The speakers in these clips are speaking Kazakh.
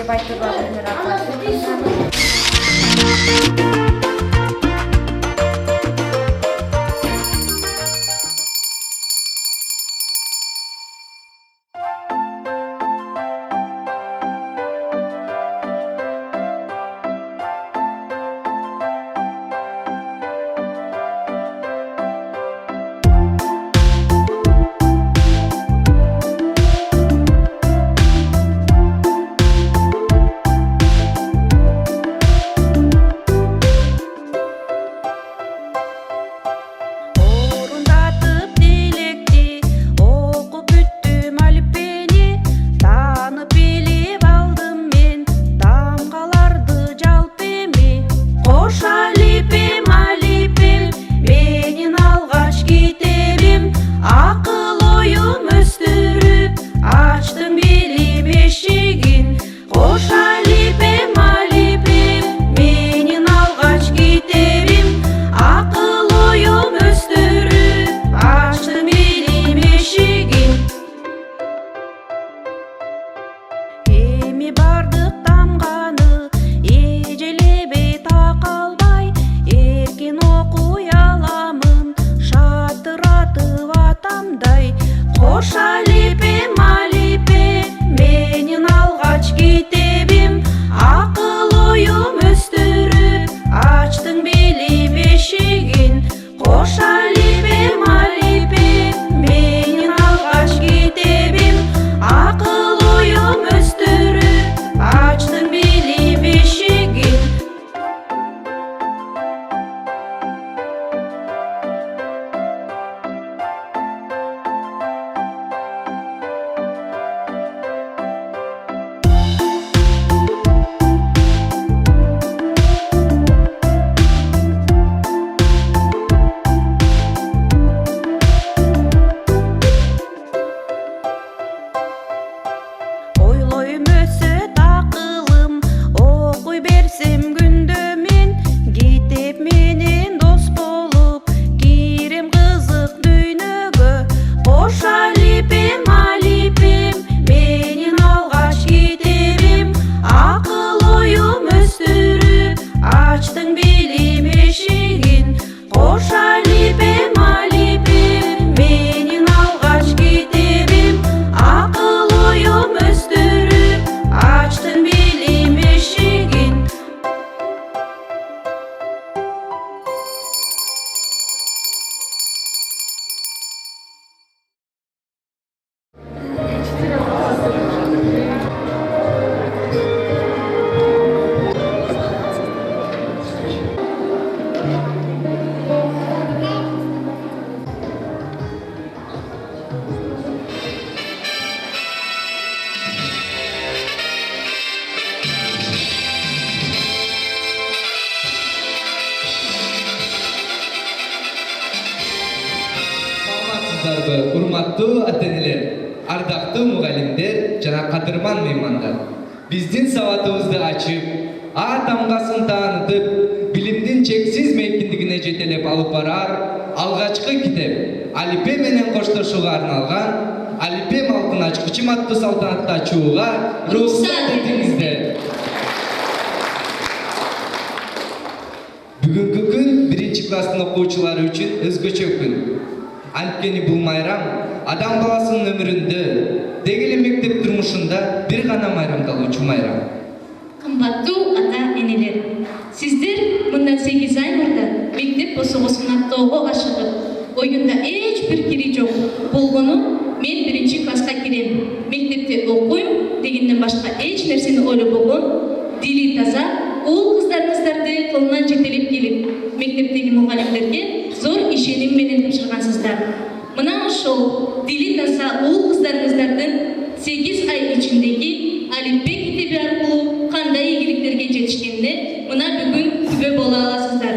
деп айтууга бир акча. Урматтуу ата-энелер, ардактуу мугалимдер жана кадырман меймандар. Биздин сабатыбызды ачып, тамгасын таанытып, билимдин чексиз мейкиндигине жетелеп алып барар алгачкы китеп Алипе менен коштошууга арналган Алипе алтын ачкычым аттуу салтанатты ачууга уруксат этиңиздер. Бүгүнкү күн 1-класстын окуучулары үчүн өзгөчө күн. Анткени бул майрам адам баласынын өмүрүндө, деги эле мектеп турмушунда бир гана майрамдалуучу майрам. Кымбаттуу ата-энелер, сиздер мындан 8 ай мурда мектеп босогосун аттоого ашыгып, оюнда эч бир кири жок болгону мен 1-класска кирем, мектепте окуйм дегенден башка эч нерсени ойлобогон, дили таза, уул кыздарыңыздарды колунан жетелеп келип, мектептеги мугалимдерге зор ишеним менен тапшыргансыздар. Мына ошол дили таза уул кыздарыңыздардын 8 ай ичиндеги Алипе китеби аркылуу кандай ийгиликтерге жетишкенине мына бүгүн күбө боло аласыздар.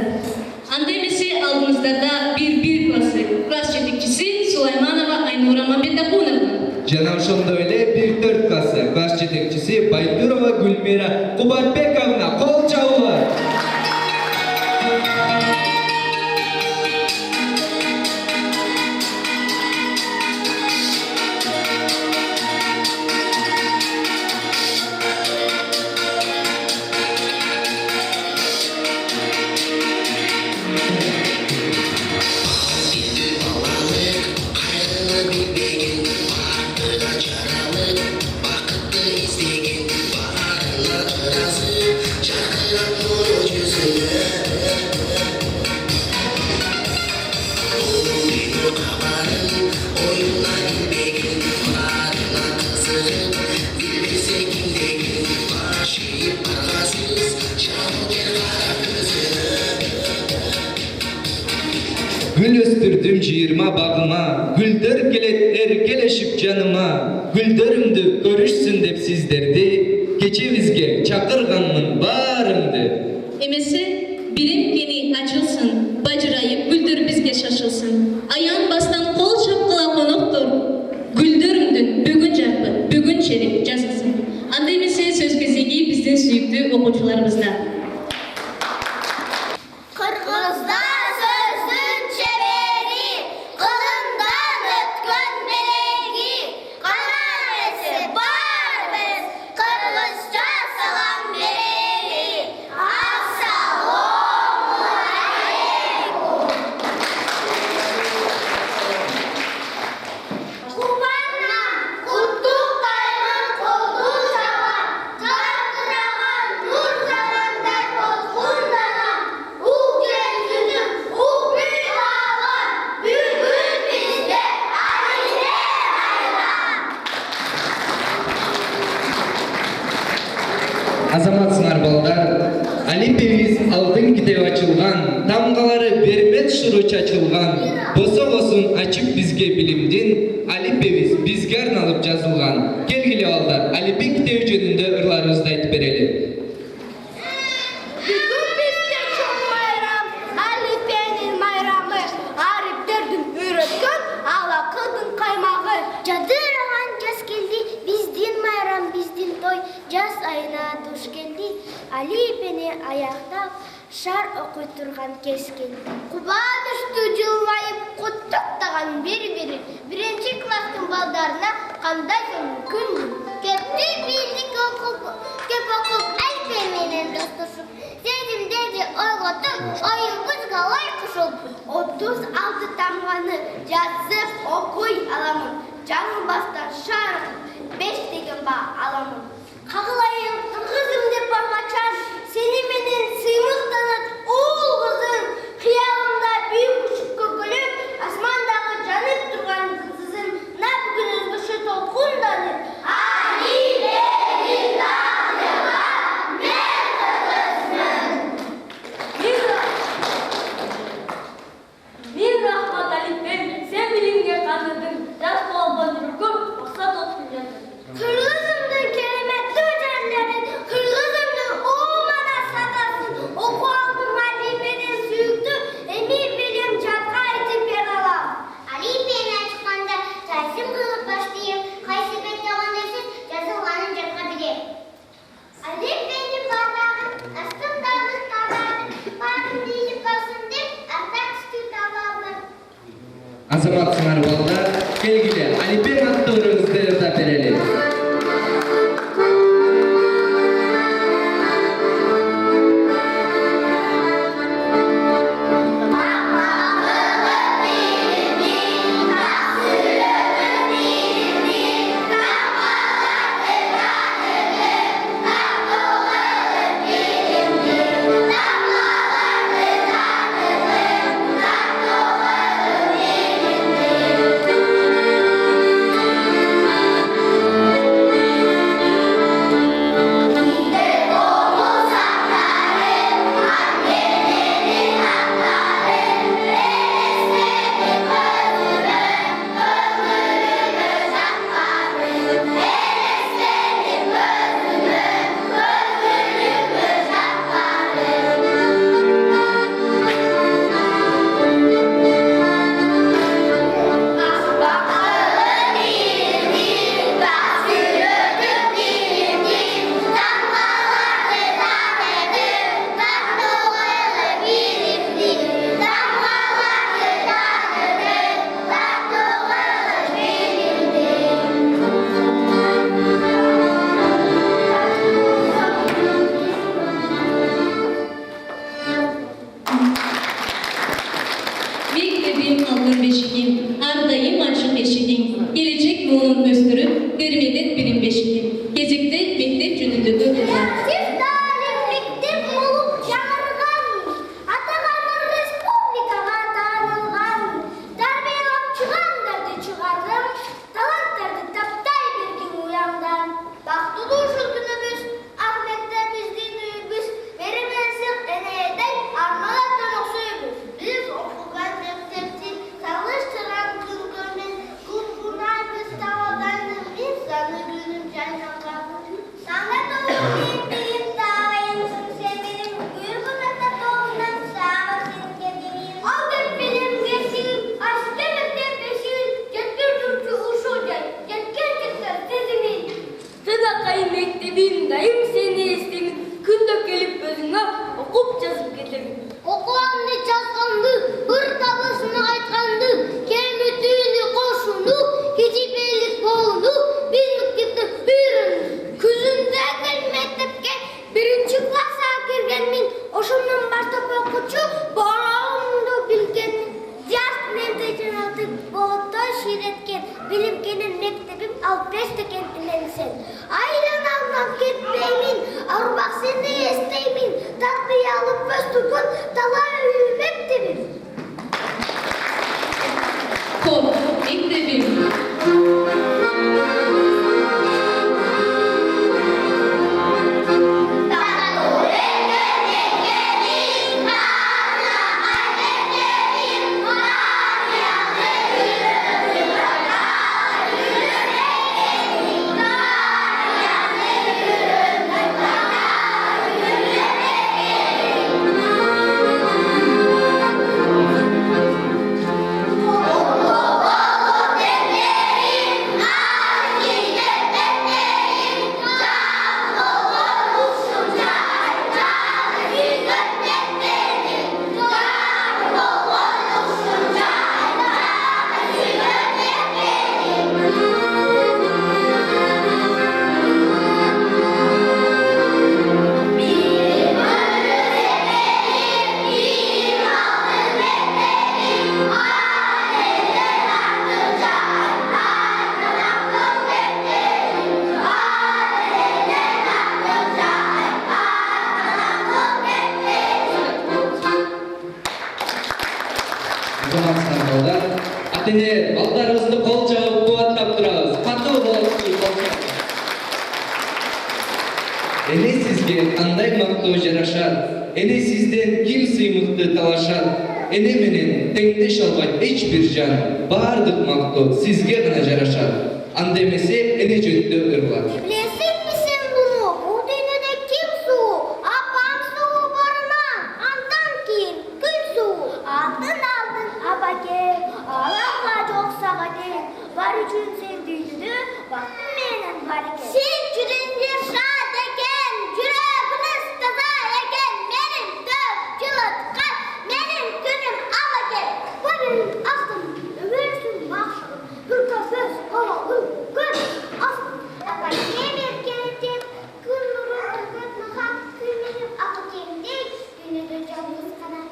Анда эмесе алдыңыздарда 1 классы класс жетекчиси Сулайманова Айнура Мамбетакуновна жана ошондой эле 1-4 классы класс жетекчиси Байтурова Гүлмира Кубатбековна. Кол чабуулар. Gül östürdüm 20 bağıma, güldür keletler keleşip canıma, güldürümdü görüşsün dep sizlerdi, keçebizge çakırganmın barımdı. Emesi bilim geni açılsın, bacırayıp güldür bizge şaşılsın. Ayağın bastan kol şapkıla konuktur. Güldürümdün bugün çarpı, bugün şerif жазылsın. Anda emesi söz kesegi bizden süyüktü okucularımızda. Kırgızda sözdün çeveri, kılımdan ötkön belegi, kanaresi var biz, Kırgızca salam vereli. Assalamu aleykum. Kubanna, kutluk kayman koldu şaban, çarptıraman nur zamanda tozgundanan, gel yüzüm, büyük ağlar, bugün bizde aile hayran. Азаматсыңар балдар, Алипевиз алтын китеп ачылган, тамгалары бербет шуру чачылган, босо-босун ачып бизге билимдин, Алипевиз бизге арналып жазылган. Келгиле балдар, Алипи китеби жөнүндө ырларыбызды айтып берели. Bugün bizde çok bayram, Alip'in bayramı, Ariflerden üretken alakadın kaymağı. Cadırağın caz geldi, bizden bayram, bizden toy, caz ayına duş geldi. Alip'ini ayakta şar okuyturgan kez geldi. Kuban üstü cılmayıp kutuktağın biri, birinci klasın baldarına kanday mümkün. Kepti bildik okup, Alip'inin dostuşup. Dedim dedi oygotup, oyunbuz galay kuşup. 36 tamganı yazıp okuy alamın. Canım bastan şarkı, 5 degen bağ alamın. Kağılayım kızım dep bağaçar, seni benim sıymıktanat oğul kızım. Kıyalımda büyük uçup kökülüp, asmandağı canıp durgan kızım. Ne bugünüz kışı tokundanır. Ali'lerin dağlığa, ben kızısın. Min rahmat Alip'im, sen bilimge kanıdın, jaz bolgan ürküp, maksat olsun yazın. Kırgızımdın kelimetli özellerin, Kırgızımdın oğulmana sadasın, oku aldım Ali'nin süyüktü, emin bilim çapka etip yer alam. Ali'nin çıkanda sayısım kılıp başlayayım, kaysı bekleyen nefis yazılganın cırka bileyim. Ali'nin bardağın, astım dağın tabağın, barın deyip kalsın deyip, artak üstü tabağın. Азаматсыңар балдар, келгиле Алипе аттуу ырыбызды ырдап берели. Мантык болоттой ширеткен, билимкенин мектебим Алпеште кентинен сен. Айланамдан кетпеймин, арбак сени эстеймин, тарбия алып өстүргөн талай үй мектебим. Хоп, мектебим. Атене, балдарыбызды кол жабып кубаттап турабыз. Катуу болуп кол. Эне сизге кандай мактоо жарашат? Эне сизден ким сыймыкты талашат? Эне менен теңдеш албайт эч бир жан. Бардык мактоо сизге гана жарашат. Анда эмесе эне жөнүндө ыргылат. Билесизби сен буну? Бул дүйнөдө ким суу? Апам суу барынан, андан кийин күн суу. Алдын абакем, алаңга жок сагатем. Бар үчүн сен дүйнөдө бактың менен бар экен. Сен жүрөгүң шат экен, жүрөгүңүз таза экен. Менин төп жылыткан, менин күнүм ал экен. Бул менин астым, өмүрүм бакшым. Гүл көз, ала гүл, гүл, астым. Апакем эркелетем, күн нурун төгөтмага, күнүм акытемдей, дүйнөдө жалгыз гана.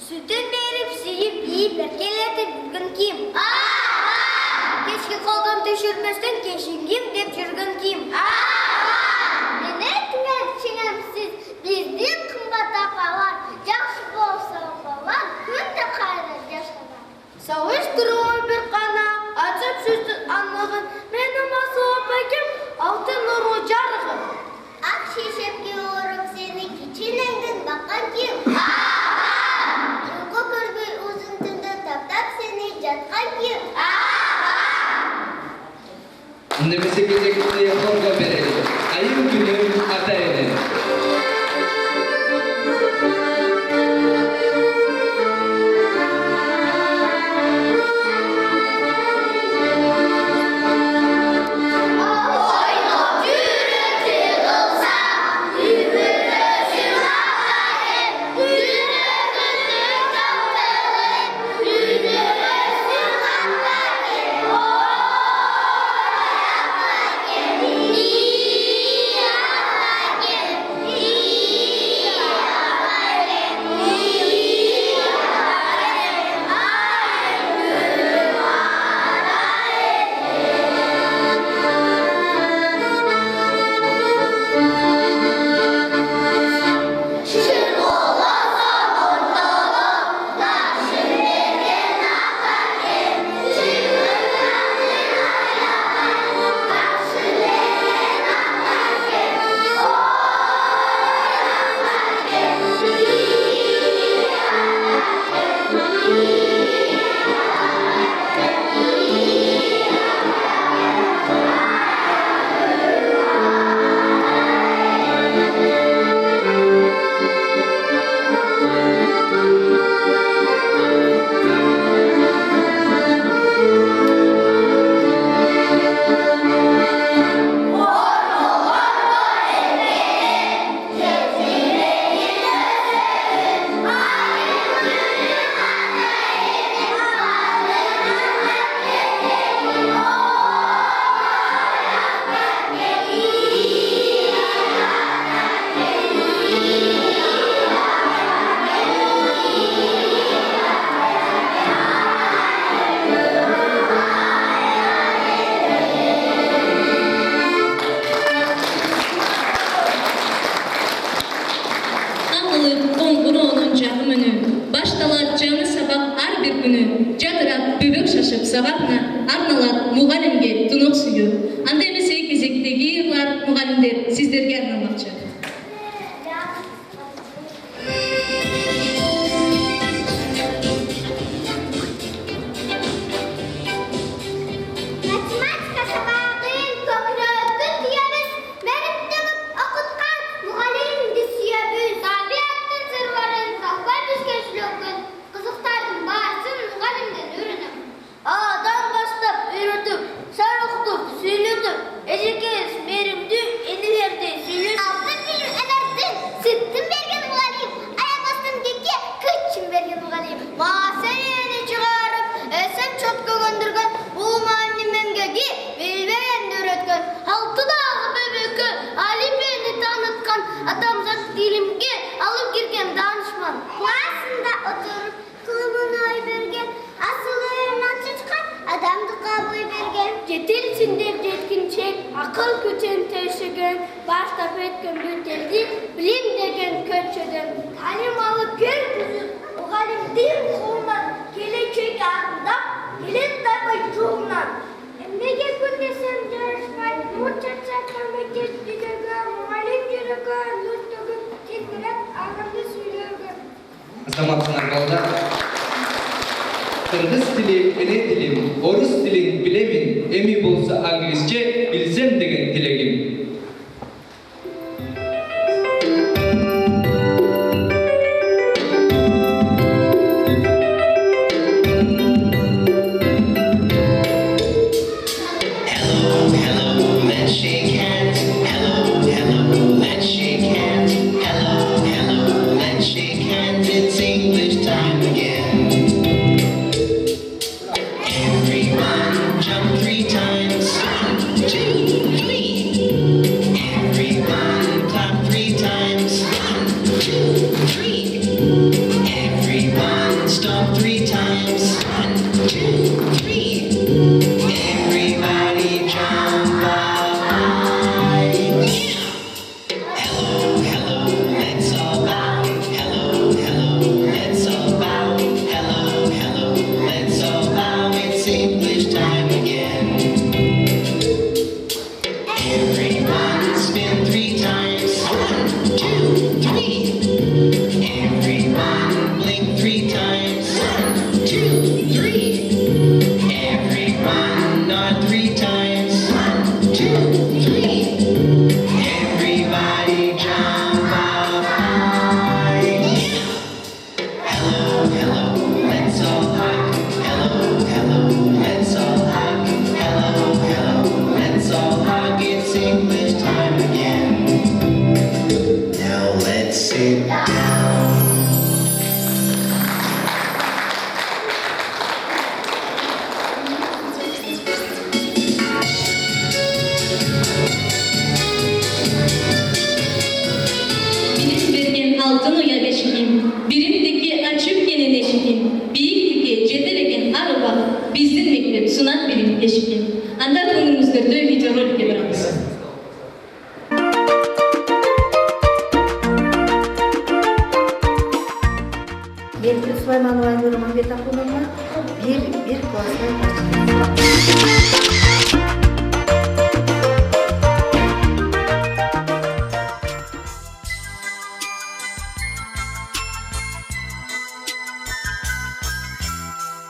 Sütün verip sıyıp yiyip erkeletip gün kim? Keşke koldan düşürmezsen keşingim dep жүргөн kim? Mene tüngәтчеңемсіз биздин кымбат апалар, жакшы болса апалар, күндө кайра жашаган. Сагыштырой бир кана, ачып сөздүн аңлаган, менин асыл апакем алтын нуру жарыгы. Ак шешепке уруп сени кичинеңден баккан ким? Көрбөй узун түндө таптап сени жаткан ким? Анда эмесе кезекте Егорго берели. Айым күнүм ата эне. Ni ашып сабагына арналат мугалимге тунук сүйүү. Анда эмесе кезектеги мугалимдер сиздерге арналмакчы. Математика сабағын көкірегін түйеміз, мәріптігіп оқытқан мұғалімді сүйеміз. Табиаттың сырларын сақпай бізге жүрегін, қызықтардың барсын мұғалімден үйреніп. Адан бастап үйретіп, сарықтып, сөйлетіп, әжекес мерімді енелерді сөйлесіп. Алтын білім әмәрдің сүттін берген мұғалім, аяқастың деке күтшін берген мұғалім. Масәлені шығарып, әсем чотқа көндірген, бұл мұғалімемгеге белбегенді үйреткен. Алтыдағы бөбекі алифбені танытқан, адамзат тілімге алып келген данышман. Классында отырып, қылымын ой берген, асылынан шыққан, адамдыққа бой берген. Жетілсін деп жеткіншек, ақыл күтен түйшіген, баштап еткен бөтелді, білім деген көтшеден. Талим алып кел күзіп, мұғалімден қолынан, келешек ағындап, келет табай жолынан. Неге күндесем жарышпай, мұтчатса комитет дүдегі, мұғалім жүрегі, нүртігін, текірек ағынды сөйлегі. Азаматсыңар балдар. Кыргыз тили, эне тилим, орус тилин билемин, эми болса англисче билсем деген тилегим. Let's shake hands. Hello, let's shake hands. Hello, let's shake hands. It's English time again. Everyone jump 3 times. 1, 2, 3. Everyone clap 3 times. 1, 2, 3. Everyone stomp 3 times. 1, 2, 3. Everybody jump up high. Hello, let's all bow. Hello, let's all bow. Hello, let's all bow. It's English time again. Everyone spin 3 times. 1, 2, 3. Everyone blink 3 times. 1, 2, 3. Everyone nod 3 times. 1, 2, 3. Everybody jump up high. Hello, let's all hug. Hello, let's all hug. Hello, let's all hug. It's English time again. Now let's sit down. Bilim bergen altın uya beşigim, birimdeki açıp gelen eşigim, biyikteki jeteregen araba, bizdin mektep sunat bilim eşigim. Anda konuğumuzlarda videorolik'e bırakırız. Мен Сулайманова Айнур Мамбетахуновна bir классный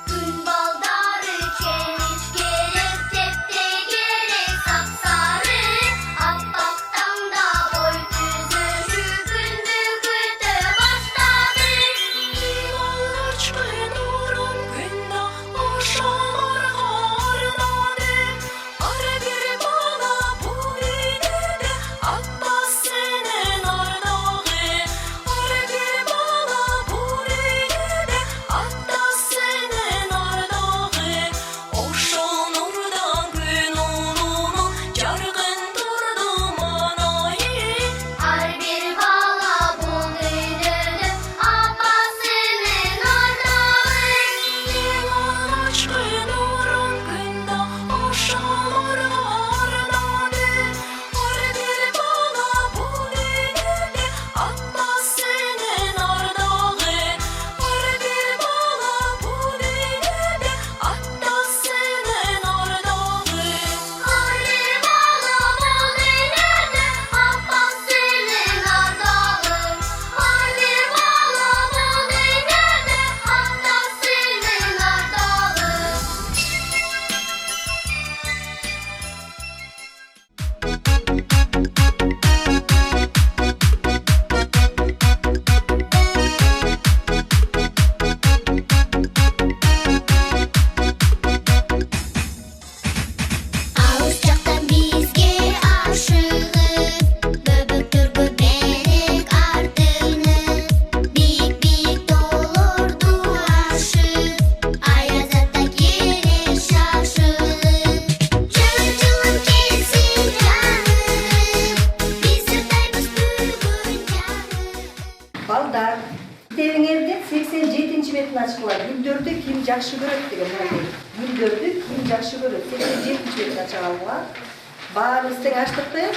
Gün baldarı keniş gerek, tepte gerek sapsarı. Apaktan da boy düzü, gündüz güte başladı. Yollar çıkıyor nurun günde, uşağlar жакшы көрөт деген мындай гүлдөрдү ким жакшы көрөт 87 бетин ача алгыла баарыбыз тең ачтык да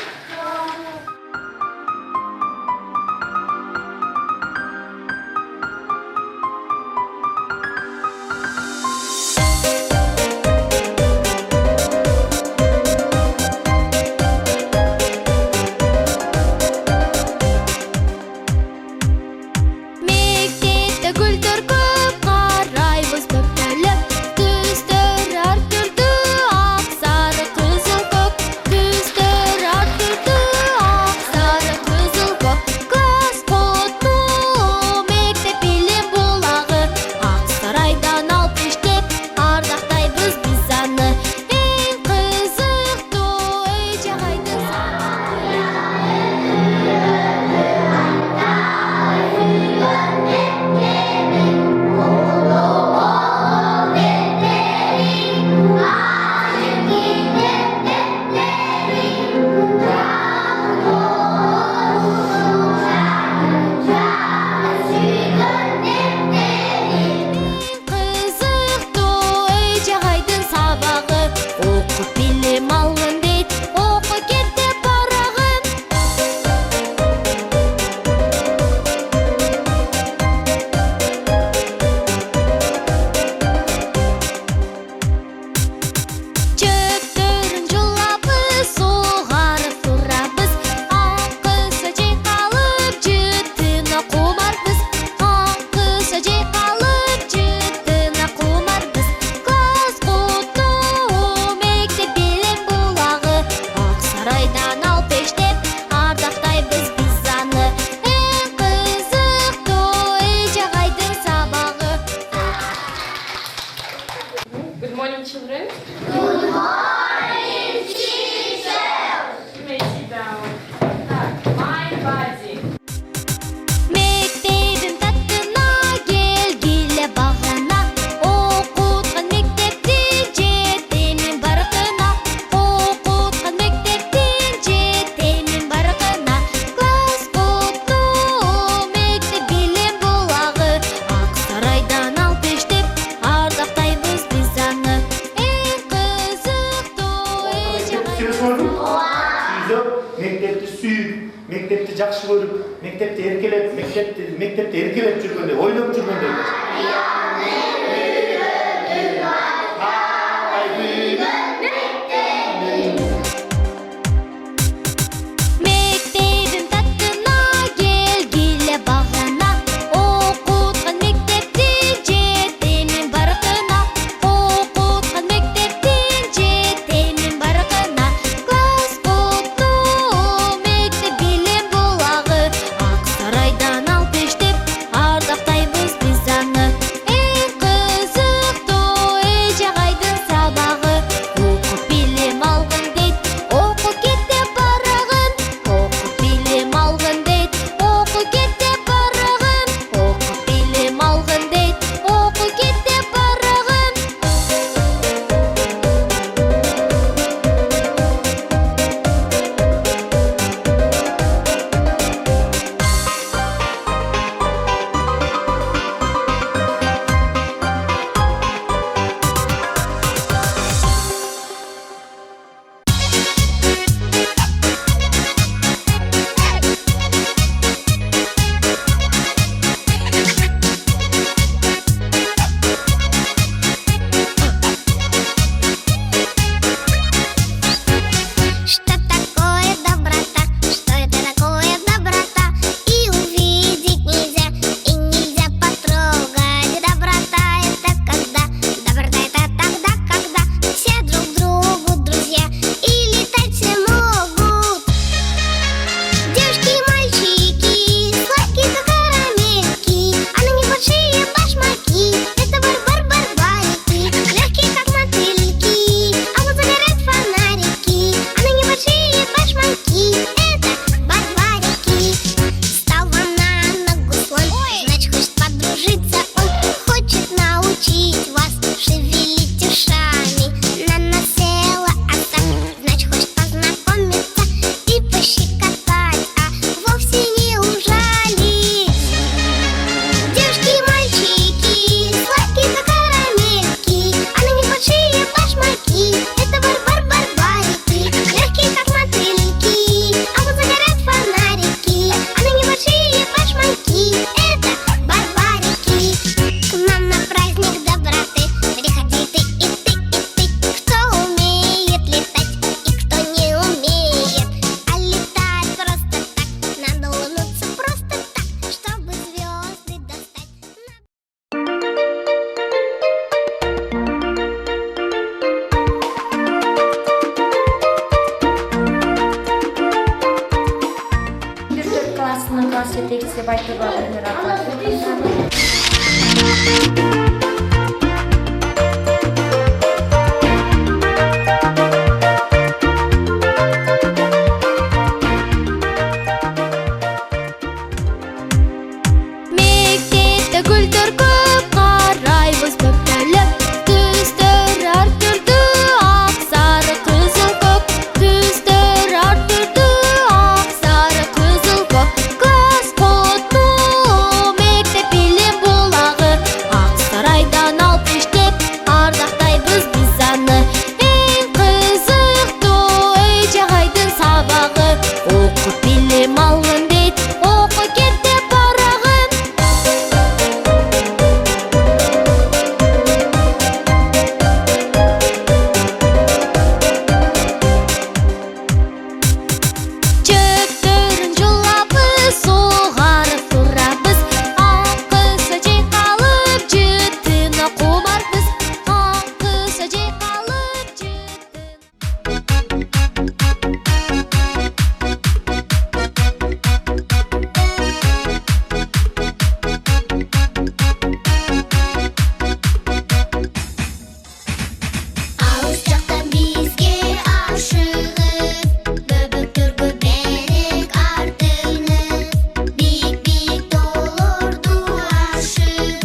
Мектепте гүлдөр көп карайбыз көптөлөп түстөр ар түрдүү ак сары кызыл көк түстөр ар түрдүү ак сары кызыл көк класс куту мектеп билим булагы ак сарайдан алып иштеп ардактайбыз биз аны эң кызыктуу үй жагайдын кызыктуу үй жагайдын сабагы окуп билим алгын дейт окуу кет деп барагын чөптөрүн жулабыз сугарып турабыз акысы жайкалып жытына кумарбыз акысы жайкалып жытына кумарбыз класс куту мектеп билим булагы ак сарайдан алып иштеп ардактайбыз биз аны эң кызыктуу үй жагайдын сабагы Good morning, children. Good morning, teacher. You may sit down. My body. Мектебим таттына келгиле багына окуткан мектептин жетемин баркына окуткан мектептин жетемин баркына класс куту мектеп билим булагы ак сарайдан алып иштеп ардактайбыз биз аны эң кызыктуу үй жагайдын Мектепти сүйүп, мектепти жакшы көрүп, мектепти эркелеп, мектепти эркелеп жүргөндөй, ойлоп жүргөндөй. Мектебим таттына келгиле багына окуткан мектептин жетемин баркына окуткан мектептин жетемин баркына класс куту мектеп билим булагы ак сарайдан алып иштеп ардактайбыз биз аны эң деп айтырга өнөр атат. Мектепте гүлдөр көп карайбыз көптөлөп, түстөр ар түрдүү ак, сары, кызыл, көк. Түстөр ар түрдүү ак, сары, кызыл, көк. Класс коттуу мектеп билим булагы, ак сарайдан алып иштеп ардактайбыз биз аны. Эң кызыктуу үй жагайдын сабагы, окуп билим алгын дейт, окуй кет деп барагын. Чөптөрүн жулабыз, сугарып турабыз, акысы жайкалып жытына кумарбыз, акысы жайкалып жытына. Алыс жақтан бізге ашығып, бөбектөргө берек артынып, биік-биік тоолорду ашып,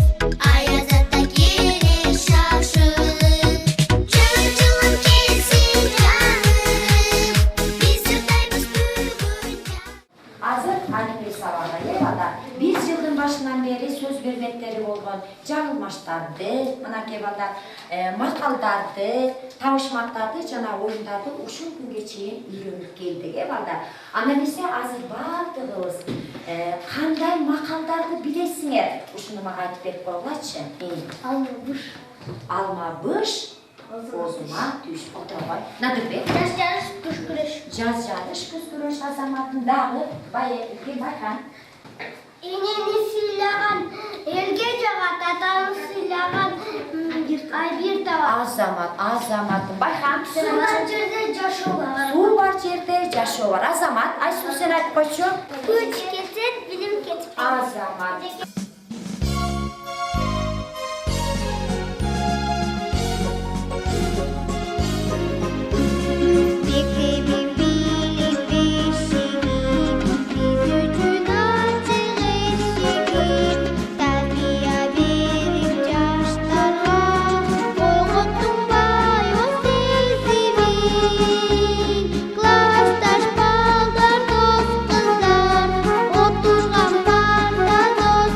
аяз ата келе шашылып. Жылым келсин жаным, биз ырдайбыз бүгүн. Азыр аниме сабагы ада 1 жылдын башынан бери сөз бермектери болгон жаңылмаштарды, мынакей балдар макалдарды, табышмактарды жана оюндарды ушул күнгө чейин үйрөнүп келдик, балдар. Анда эмесе азыр баардыгыбыз кандай макалдарды билесиңер? Ушуну мага айтып берип койгулачы. Алма быш, озума түш, отурбай. Надырбек. Жаз жарыш, кыш күрөш. Жаз жарыш, кыз күрөш азаматын дагы байкан. Энени сыйлаган элге жагат, атаны сыйлаган бир таба. Азаматын байкан. Суу бар жерде жашоо бар. Суу бар жерде жашоо бар. Азамат, Айсуу сен айтып койчу. Күч кетет, билим кетип. Азамат. Мектебим билим бешигим, биз үчүн ачык эшигим. Тарбия берип жаштарга, ойготтунбай өз сезимин. Классташ балдар, дос кыздар, отурган барда дос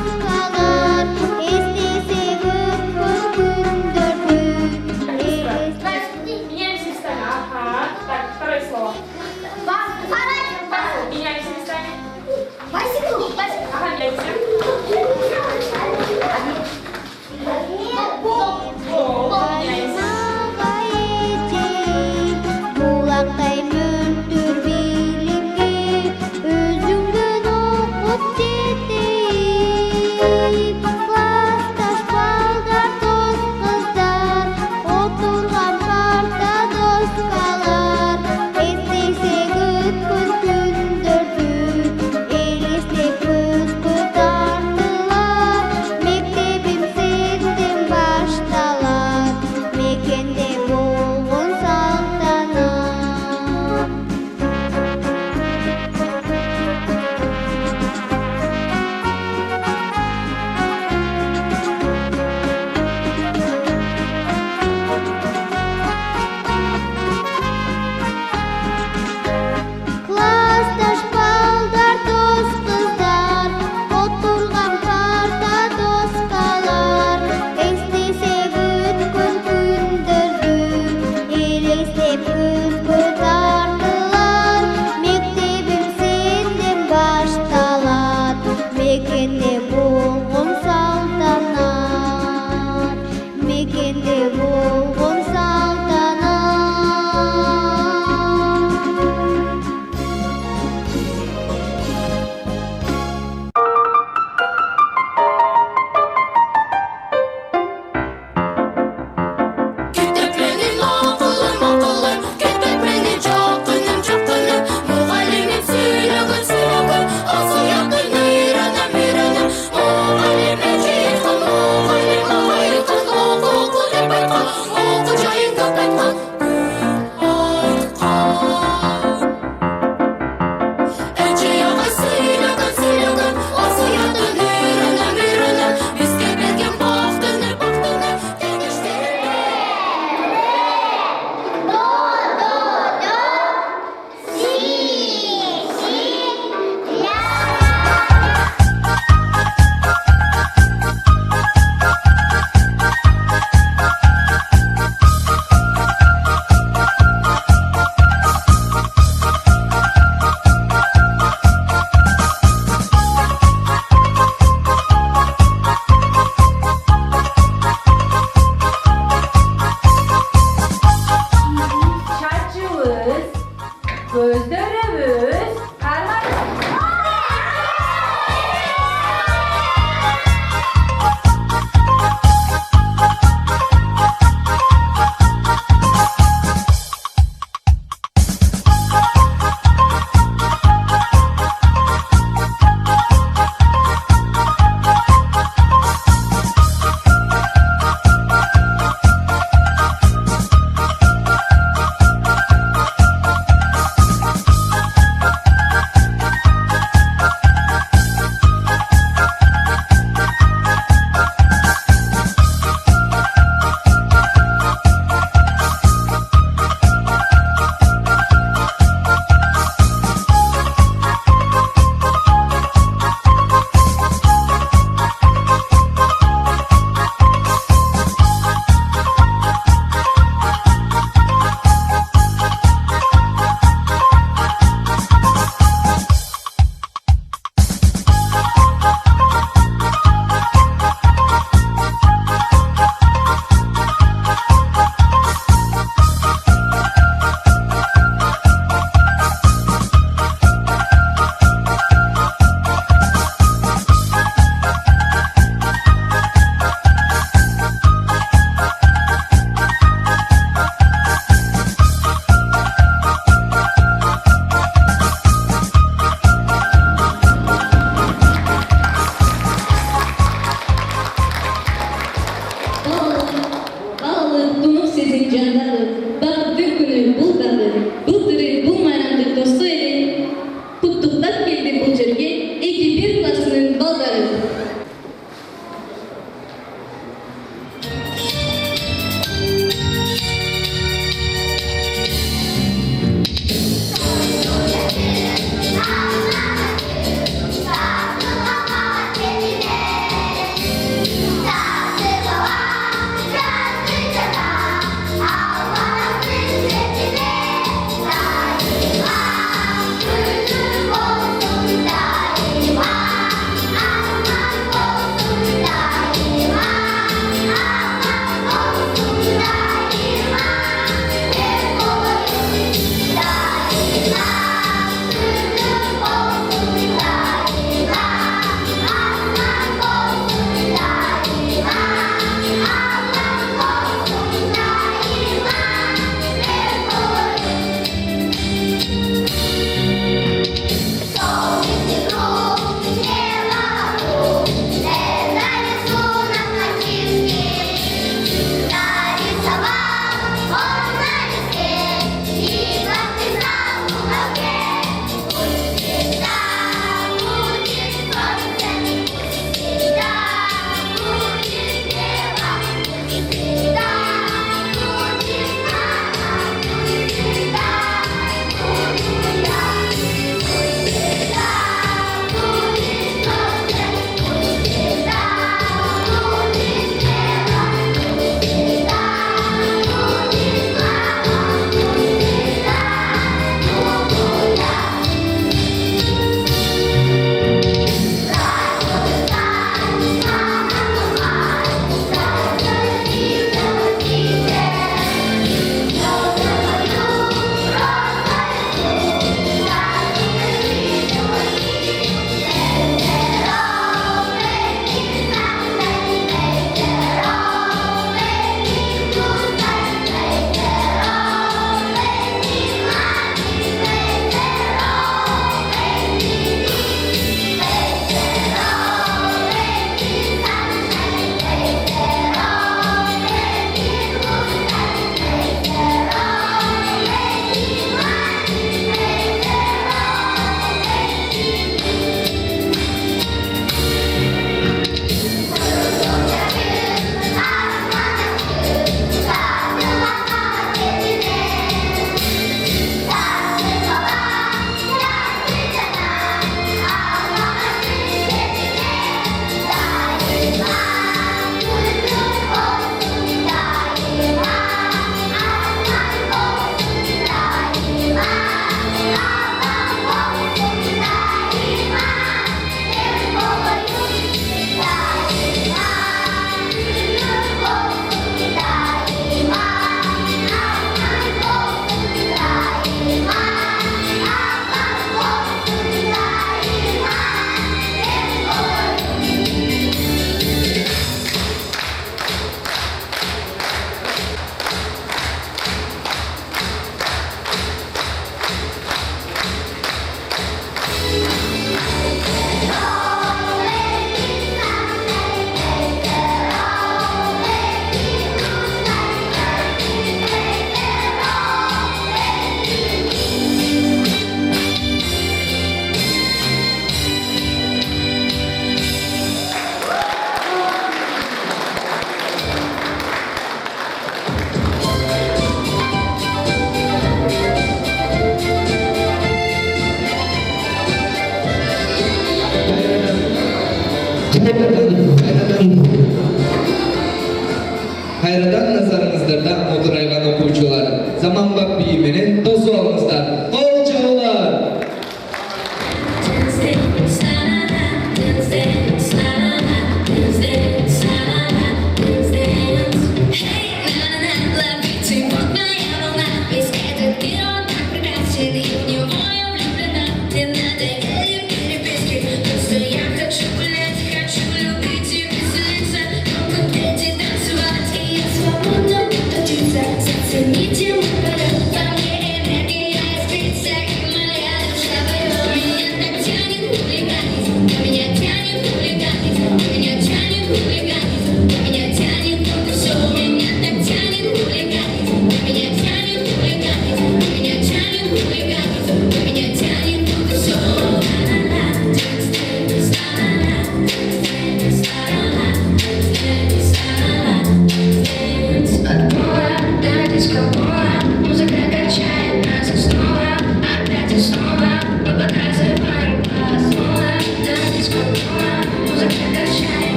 Кайрадан назарыңыздарда отурайган окуучулар, заманбап бии менен тосуп алыңыздар. Кол чабуулар.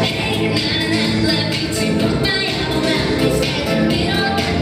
Hey, na na na, love you too, but my album is getting me on.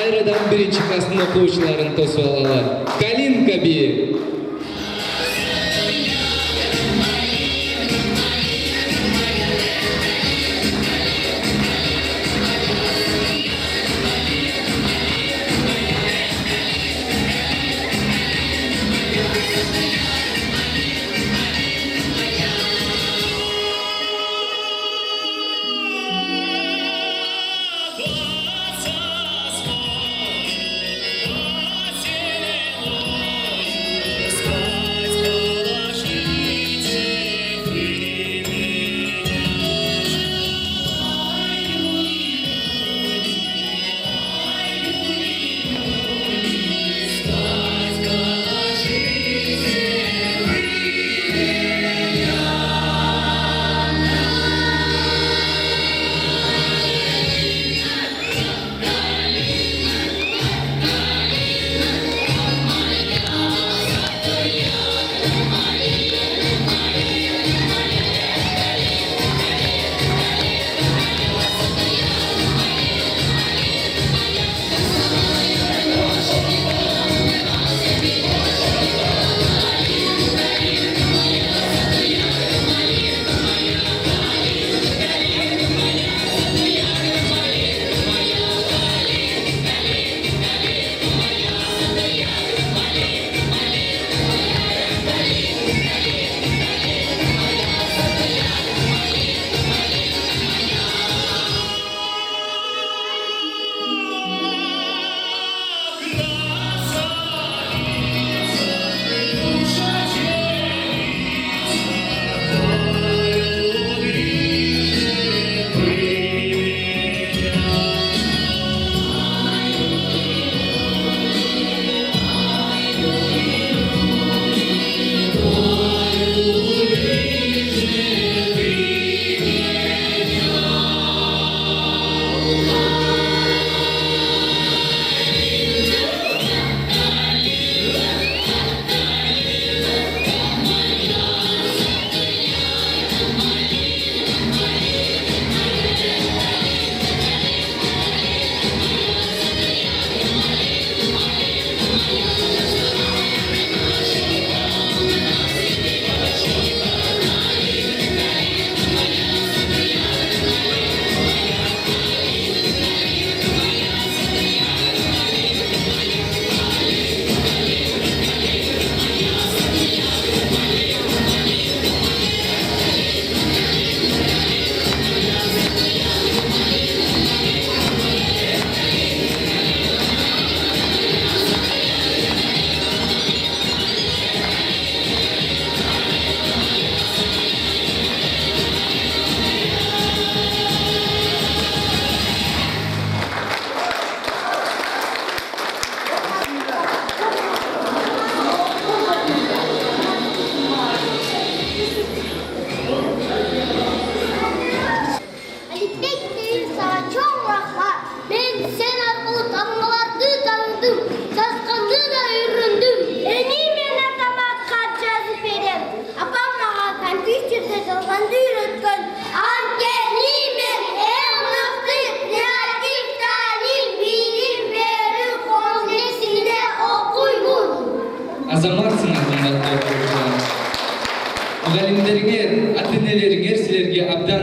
Кайрадан биринчи класстын окуучуларын тосуп алалы. Калинка би.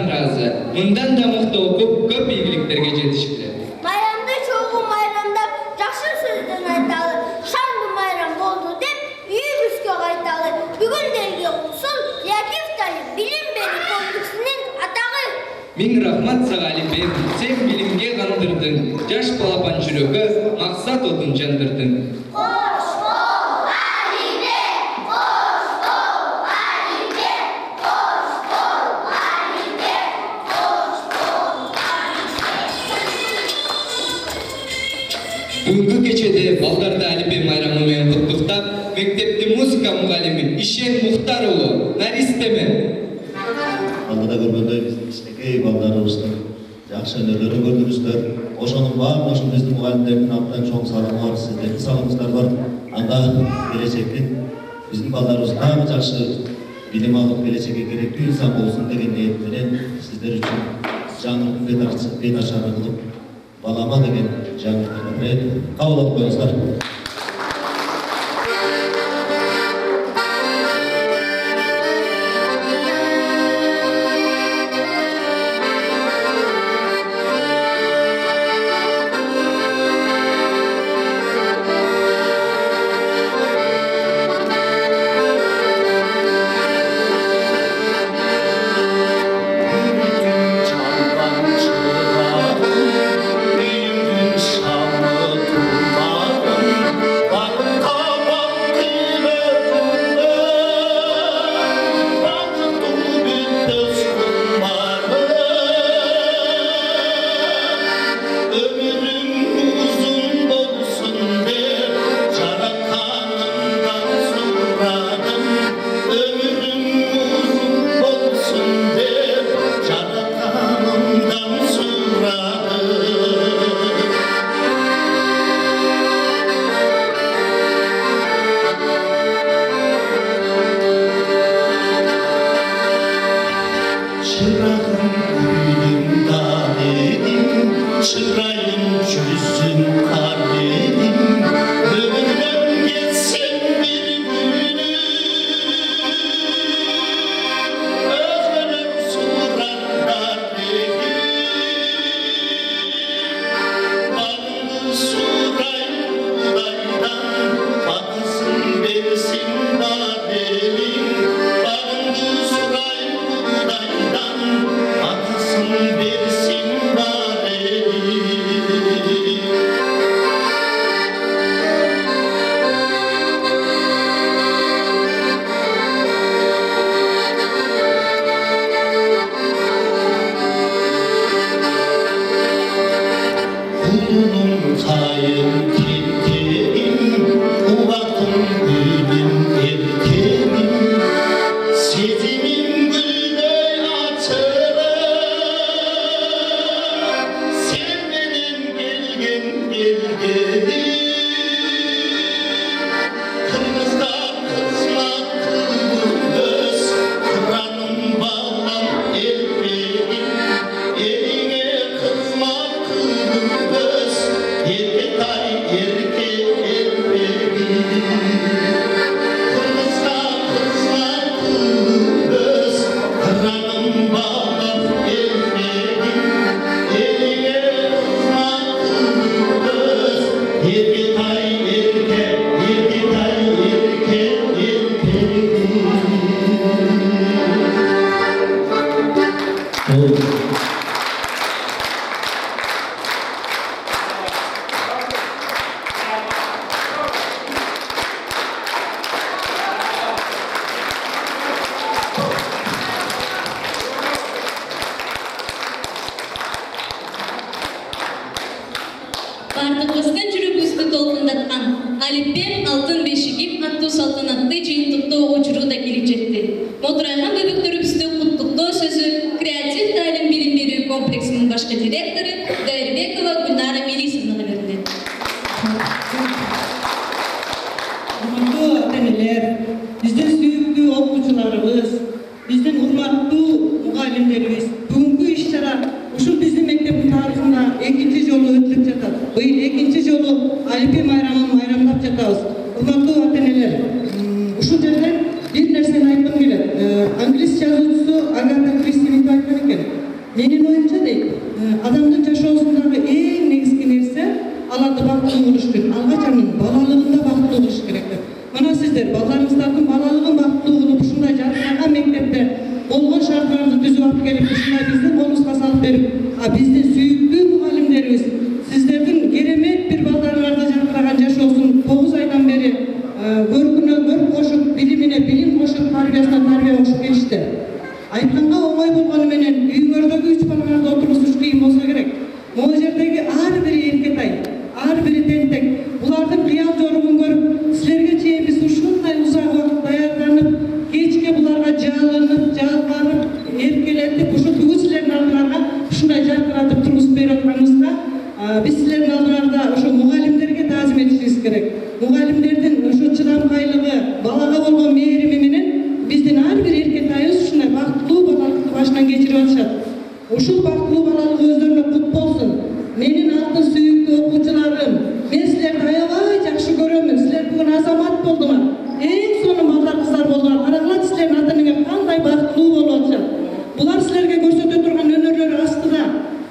ыраазы. Мындан да мыкты окуп, көп ийгиликтерге жетишкиле. Майрамды чогуу майрамдап, жакшы сөздөн айталы. Шаңды майрам болду деп, үйүбүзгө кайталы. Бүгүндерге Усул Якифтали билим берүү комплексинин атагы. Миң рахмат сага Алипбек, сен билимге кандырдың, жаш балапан жүрөгө максат отун жандырдың. Кош бол, Алибек! Кош бол, Алибек! Кош бол, Алибек! Кош бол, Алибек! Бүгүнкү кечеде балдарды Алипбек майрамы менен куттуктап, мектептин музыка мугалими Ишен Мухтар уулу Наристеме. Алдыда көргөндөй кичинекей балдарыбыздын жакшы өнөрлөрүн көрдүңүздөр. Ошонун баардыгын биздин мугалимдердин атынан чоң салымы бар, сиздердин салымыңыздар бар. Анда келечектин биздин балдарыбыз дагы жакшы билим алып, келечекке керектүү инсан болсун деген ниет менен сиздер үчүн жаңылыктын бет ачары кылып, балама деген жаңылыктарды кабыл алып коюңуздар. Бардығымыздың жүрегімізді толқындатқан Алипбек алтын бешігі аттуу салтанатты жыйынтыктоо учуру да келип жетти. Мотурайган бөбөктөрүбүздү куттуктоо сөзү креатив таалим билим берүү комплексинин башкы директору Дайырбекова Гүлнара Мелисовнага берди. Урматтуу ата-энелер, биздин сүйүктүү окуучуларыбыз, биздин урматтуу мугалимдерибиз, бүгүнкү иш-чара ушул биздин мектептин тарыхында экинчи жолу өтүлүп жатат. Быйыл экинчи жолу Алипбек майрамын майрамдап жатабыз. Урматтуу ата-энелер, ушул жерден бир нерсени айткым келет. Англис жазуучусу Агата Кристи мынтип айткан экен. Менин оюмча дейт, адамдын жашоосундагы эң негизги нерсе аларды бактылуу кылыш үчүн алгачанын балалыгында бактылуу кылыш керек деп. Мына сиздер балдарыңыздардын балалыгын бактылуу кылып ушундай жаркыраган мектепте болгон шарттарды түзүп алып келип ушундай биздин колубузга салып берип, биздин сүйүктүү мугалимдерибиз сиздердин керемет бир балдарыңарды жаркыраган жашоосун 9 айдан бери көркүнө көрк кошуп, билимине билим кошуп, тарбиясына тарбия кошуп келишти. Айтканга оңой болгону менен үйүңөрдөгү 3 балаңарды отургузуш кыйын болсо керек. Могу жердеги ар бири эркетай, ар бири тентек булардын кыял жоругун көрүп, силерге чейин биз ушундай узак убакыт даярданып, кечке буларга жалынып, жалбарып, эркелетип, ушу бүгүн силердин алдыңарга ушундай жаркыратып тургузуп берип атканыбызга, биз силердин алдыңарда ошо мугалимдерге таазим этишибиз керек. Мугалимдердин ошо чыдамкайлыгы, балага болгон мээрими менен биздин ар бир эркетайыбыз ушундай бактылуу балалыкты башынан кечирип атышат. Ушул бактылуу балалык өздөрүнө кут болсун. Менин алтын сүйүктүү окуучуларым, мен силерди аябай жакшы көрөмүн. Силер бүгүн азамат болдуңар. Эң сонун балдар, кыздар болдуңар. Карагыла силердин ата-энеңер кандай бактылуу болуп атышат. Булар силерге көрсөтө турган өнөрлөр астыда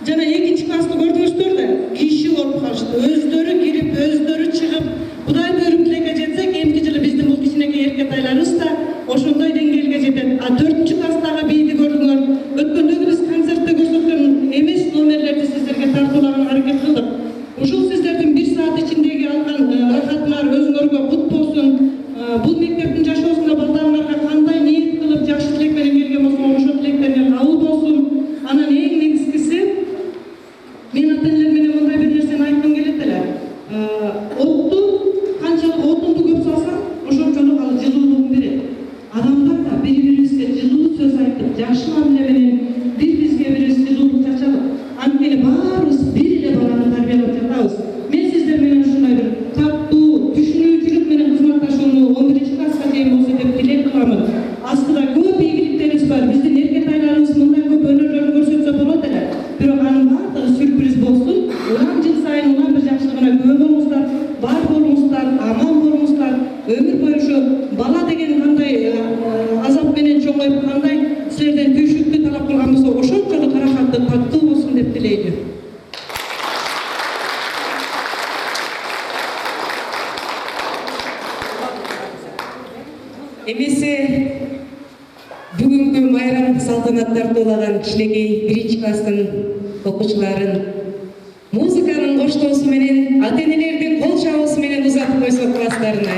жана 2-классты көрдүңүздөр да, киши болуп калышты. Өздөрү кирип, өздөрү чыгып, Кудай буйруп тилекке жетсек, эмки жылы биздин бул кичинекей эркетайларыбыз да ошондой деңгээлге жетет. 4-класстагы бийди көрдүңөр. Өткөндөгү биз концертте көрсөткөн эмес номерлерди сиздерге тартуулаган аракет кылдык. Ушул сиздердин 1 саат ичиндеги алган рахатыңар өзүңөргө кут болсун. Бул мектептин жашоосунда балдарыңарга кандай ниет кылып жакшы тилек менен келген болсоңор, ошол тилектериңер кабыл болсун. Анан эң негизгиси, мен ата-энелер менен мындай бир нерсени айткым келет эле. Отту канчалык отунду көп салсак, ошончолук ал жылуулугун берет. Адамдар да бири-бирибизге жылуу сөз айтып, жакшы мамиле менен бири-бирибизге жылуулук чачалык. Анткени баарыбыз бир эле баланы тарбиялап жатабыз. Мен сиздер менен ушундай бир таттуу, түшүнүүчүлүк менен кызматташууну 11-класска чейин болсо деп тилек кыламын. Астыда көп ийгиликтерибиз бар. Биздин эркетайларыбыз мындай көп өнөрлөрүн көрсөтсө болот эле. Бирок анын баардыгы сюрприз болсун. Улам жыл сайын улам бир жакшылыгына күбө болуңуздар, бар болуңуздар, аман болуңуздар. Өмүр бою ушу бала деген кандай азап менен чоңоюп, кандай силерден түйшүктү талап кылган болсо, ошончолук рахаттуу, таттуу болсун деп тилейли. Эмесе бүгүнкү майрам салтанаттар туулаган кичинекей 1-класстын окуучуларын музыканын коштоосу менен, ата-энелердин кол чабуусу менен узатып койсок класстарына,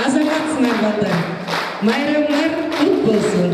Азаматсыңар балдар. Майрамыңар кут болсун.